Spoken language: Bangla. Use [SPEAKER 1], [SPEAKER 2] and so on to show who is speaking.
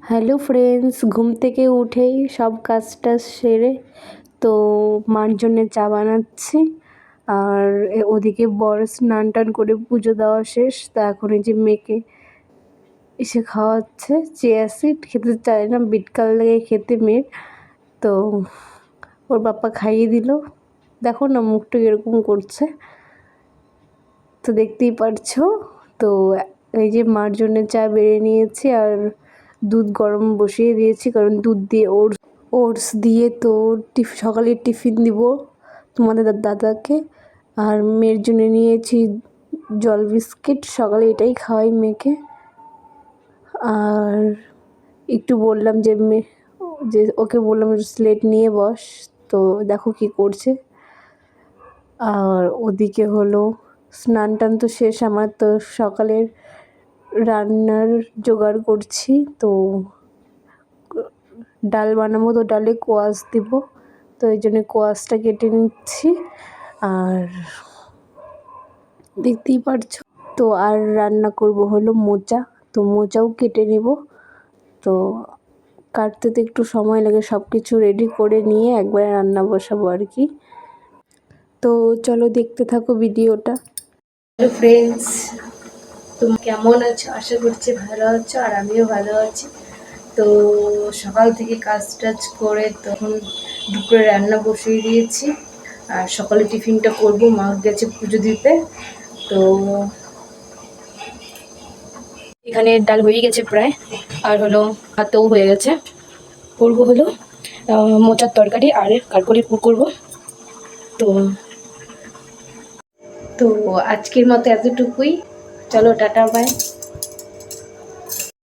[SPEAKER 1] হ্যালো ফ্রেন্ডস, ঘুম থেকে উঠেই সব কাজটা সেরে তো মার জন্যে চা বানাচ্ছি। আর ওদিকে বর স্নান টান করে পুজো দেওয়া শেষ। তা এখন এই যে মেয়েকে এসে খাওয়াচ্ছে। চিয়া সিড খেতে চায় না, বিট কাল লাগে খেতে মেয়ের। তো ওর বাপ্পা খাইয়ে দিল। দেখো না মুখটা এরকম করছে, তো দেখতেই পারছো। তো এই যে মার জন্য চা বেড়ে নিয়েছি আর দুধ গরম বসিয়ে দিয়েছি, কারণ দুধ দিয়ে ওটস দিয়ে তো সকালের টিফিন দিব তোমাদের দাদাকে। আর মেয়ের জন্য নিয়েছি জল বিস্কিট, সকালে এটাই খাওয়াই মেয়েকে। আর একটু বললাম যে ওকে বললাম স্লেট নিয়ে বস, তো দেখো কি করছে। আর ওদিকে হলো স্নান টান তো শেষ আমার, তো সকালের রান্নার জোগাড় করছি। তো ডাল বানাবো, তো ডালে কোয়াশ দিব, তো এই জন্য কোয়াশটা কেটে নিচ্ছি। আর দেখতেই পারছো। তো আর রান্না করব হলো মোচা, তো মোচাও কেটে নেব। তো কাটতে তো একটু সময় লাগে, সব কিছু রেডি করে নিয়ে একবারে রান্না বসাবো আর কি। তো চলো দেখতে থাকো ভিডিওটা। হ্যালো ফ্রেন্ডস, তুমি কেমন আছো? আশা করছি ভালো আছো, আর আমিও ভালো আছি। তো সকাল থেকে কাজ টাজ করে তখন দুপুরে রান্না বসিয়ে দিয়েছি। আর সকালে টিফিনটা করব, মা গেছে পুজো দিতে। তো এখানে ডাল হয়ে গেছে প্রায়, আর হলো ভাতও হয়ে গেছে। করবো হলো মোচার তরকারি আর কাঠকলি পুর করবো। তো তো আজকের মতো এতটুকুই, চলো টাটা বাই।